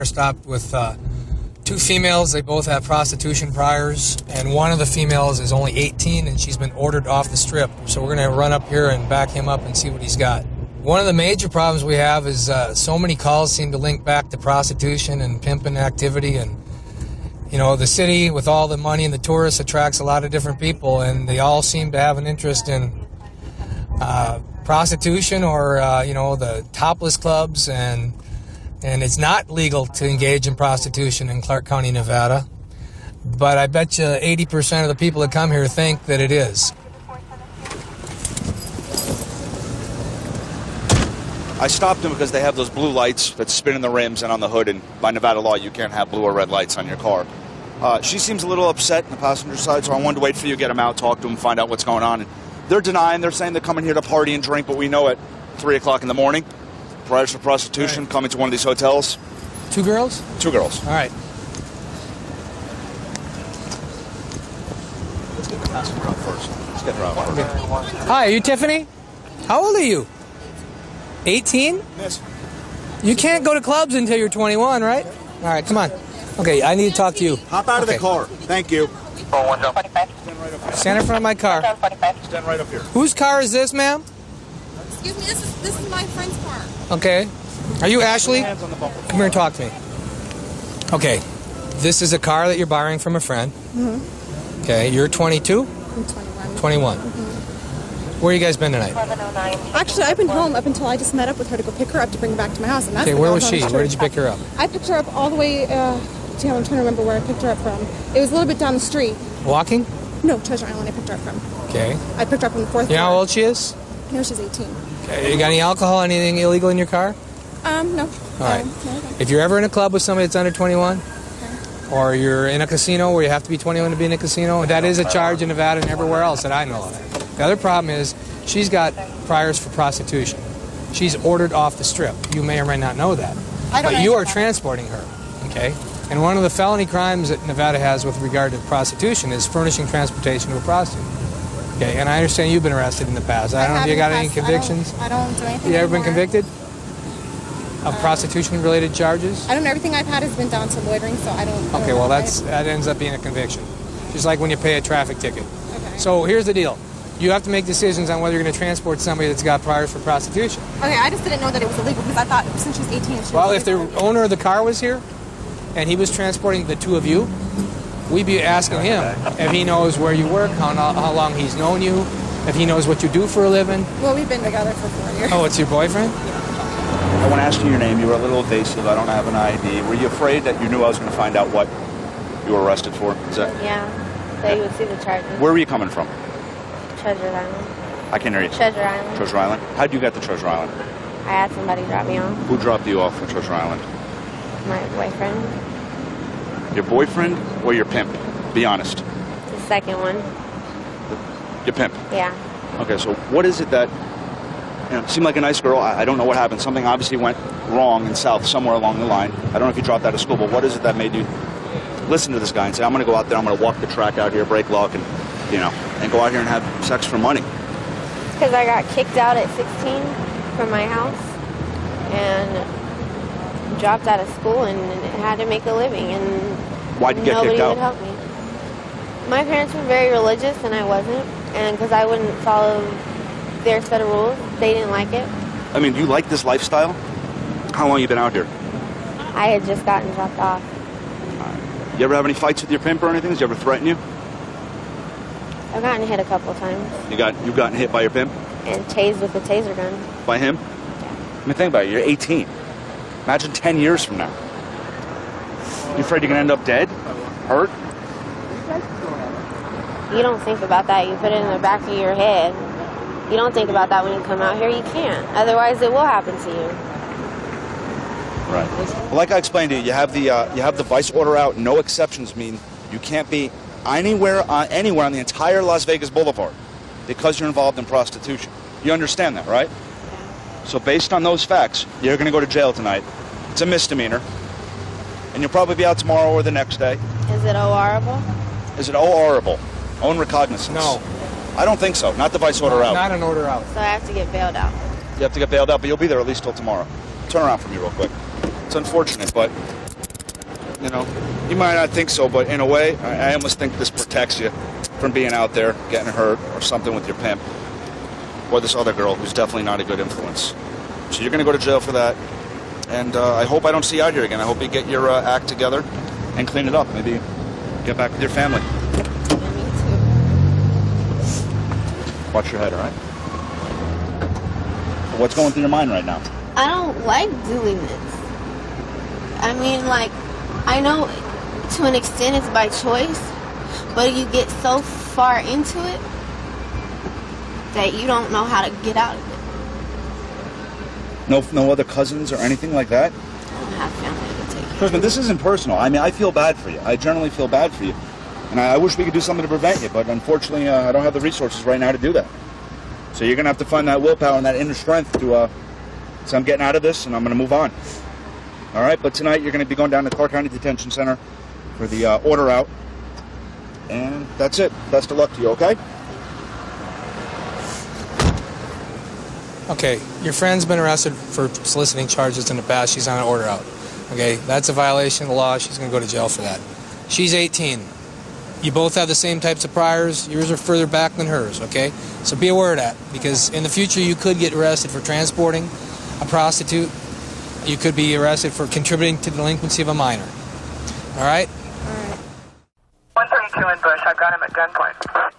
Stopped with two females. They both have prostitution priors, and one of the females is only 18, and she's been ordered off the strip. So we're going to run up here and back him up and see what he's got. One of the major problems we have is so many calls seem to link back to prostitution and pimping activity, and you know, the city with all the money and the tourists attracts a lot of different people, and they all seem to have an interest in prostitution or you know, the topless clubs, and it's not legal to engage in prostitution in Clark County, Nevada. But I bet you 80% of the people that come here think that it is. I stopped them because they have those blue lights that spin in the rims and on the hood, and by Nevada law, you can't have blue or red lights on your car. She seems a little upset on the passenger side, so I wanted to wait for you, get them out, talk to them, find out what's going on. And they're denying. They're saying they're coming here to party and drink, but we know at 3 o'clock in the morning, priors for prostitution, coming to one of these hotels. Two girls? Two girls. All right. Let's get the passenger out first. Let's get her out first. Okay. Hi, are you Tiffany? How old are you? 18? Miss. You can't go to clubs until you're 21, right? All right, come on. Okay, I need to talk to you. Hop out of the car. Thank you. Stand right up here. Stand in front of my car. Stand right up here. Whose car is this, ma'am? Excuse me, this is my friend's car. Okay. Are you Ashley? Hands on the bumper. Come here and talk to me. Okay. This is a car that you're borrowing from a friend. Mm-hmm. Okay. You're 22? I'm 21. 21. Mm-hmm. Where you guys been tonight? Actually, I've been home up until I just met up with her to go pick her up to bring her back to my house. And that's Okay, where was she? Where did you pick her up? I picked her up all the way, I'm trying to remember where I picked her up from. It was a little bit down the street. Walking? No, Treasure Island I picked her up from. Okay. I picked her up from the 4th floor. You know how old she is? No, she's 18. Okay. You got any alcohol, anything illegal in your car? No. All right. No. If you're ever in a club with somebody that's under 21, Okay. or you're in a casino where you have to be 21 to be in a casino, that is a charge in Nevada and everywhere else that I know of. The other problem is she's got priors for prostitution. She's ordered off the strip. You may or may not know that. But you are transporting her, okay? And one of the felony crimes that Nevada has with regard to prostitution is furnishing transportation to a prostitute. Okay, and I understand you've been arrested in the past. I don't know if you got any convictions. I don't do anything. You ever been anymore. convicted of prostitution-related charges? I don't know. Everything I've had has been down to loitering, so I don't. Okay, well, that ends up being a conviction. Just like when you pay a traffic ticket. Okay. So here's the deal. You have to make decisions on whether you're going to transport somebody that's got priors for prostitution. Okay, I just didn't know that it was illegal because I thought since she was 18, she Well, was if the owner of the car was here and he was transporting the two of you, we'd be asking him if he knows where you work, how long he's known you, if he knows what you do for a living. Well, we've been together for 4 years. Oh, it's your boyfriend? I want to ask you your name. You were a little evasive. I don't have an ID. Were you afraid that you knew I was going to find out what you were arrested for? Is that... Yeah, so you would see the charges. Where were you coming from? Treasure Island. I can't hear you. Treasure Island. Treasure Island? How'd you get to Treasure Island? I had somebody drop me off. Who dropped you off at Treasure Island? My boyfriend. Your boyfriend or your pimp? Be honest. The second one. Your pimp? Yeah. Okay, so what is it that, you know, seemed like a nice girl. I don't know what happened. Something obviously went wrong in South somewhere along the line. I don't know if you dropped out of school, but what is it that made you listen to this guy and say, I'm going to go out there, I'm going to walk the track out here, break lock, and, you know, and go out here and have sex for money? Because I got kicked out at 16 from my house and dropped out of school and had to make a living, and Why'd you get kicked out? Nobody would help me. My parents were very religious and I wasn't, and because I wouldn't follow their set of rules, they didn't like it. I mean, do you like this lifestyle? How long you been out here? I had just gotten dropped off. You ever have any fights with your pimp or anything? Does he ever threaten you? I've gotten hit a couple times. You've gotten hit by your pimp? And tased with a taser gun. By him? Yeah. I mean, think about it. You're 18. Imagine 10 years from now. You afraid you're going to end up dead? Hurt? You don't think about that. You put it in the back of your head. You don't think about that when you come out here. You can't. Otherwise, it will happen to you. Right. Well, like I explained to you, you have the vice order out. No exceptions mean you can't be anywhere on the entire Las Vegas Boulevard because you're involved in prostitution. You understand that, right? Yeah. So based on those facts, you're going to go to jail tonight. It's a misdemeanor. And you'll probably be out tomorrow or the next day. Is it ORable? Is it ORable? Own recognizance? No. I don't think so. Not the vice order out. Not an order out. So I have to get bailed out. You have to get bailed out, but you'll be there at least till tomorrow. Turn around for me real quick. It's unfortunate, but you know, you might not think so, but in a way, I almost think this protects you from being out there, getting hurt, or something with your pimp. Or this other girl who's definitely not a good influence. So you're going to go to jail for that. And I hope I don't see you out here again. I hope you get your act together and clean it up. Maybe get back with your family. Yeah, me too. Watch your head, all right? What's going through your mind right now? I don't like doing this. I mean, like, I know to an extent it's by choice, but you get so far into it that you don't know how to get out of it. No other cousins or anything like that? I don't have family to take care of. Trust this isn't personal. I mean, I feel bad for you. I generally feel bad for you. And I wish we could do something to prevent you, but unfortunately, I don't have the resources right now to do that. So you're going to have to find that willpower and that inner strength to, so I'm getting out of this and I'm going to move on. All right, but tonight you're going to be going down to Clark County Detention Center for the order out. And that's it. Best of luck to you, okay? Okay, your friend's been arrested for soliciting charges in the past. She's on an order out. Okay, that's a violation of the law. She's going to go to jail for that. She's 18. You both have the same types of priors. Yours are further back than hers, okay? So be aware of that, because in the future you could get arrested for transporting a prostitute. You could be arrested for contributing to the delinquency of a minor. All right? All right. 132 in Bush. I've got him at gunpoint.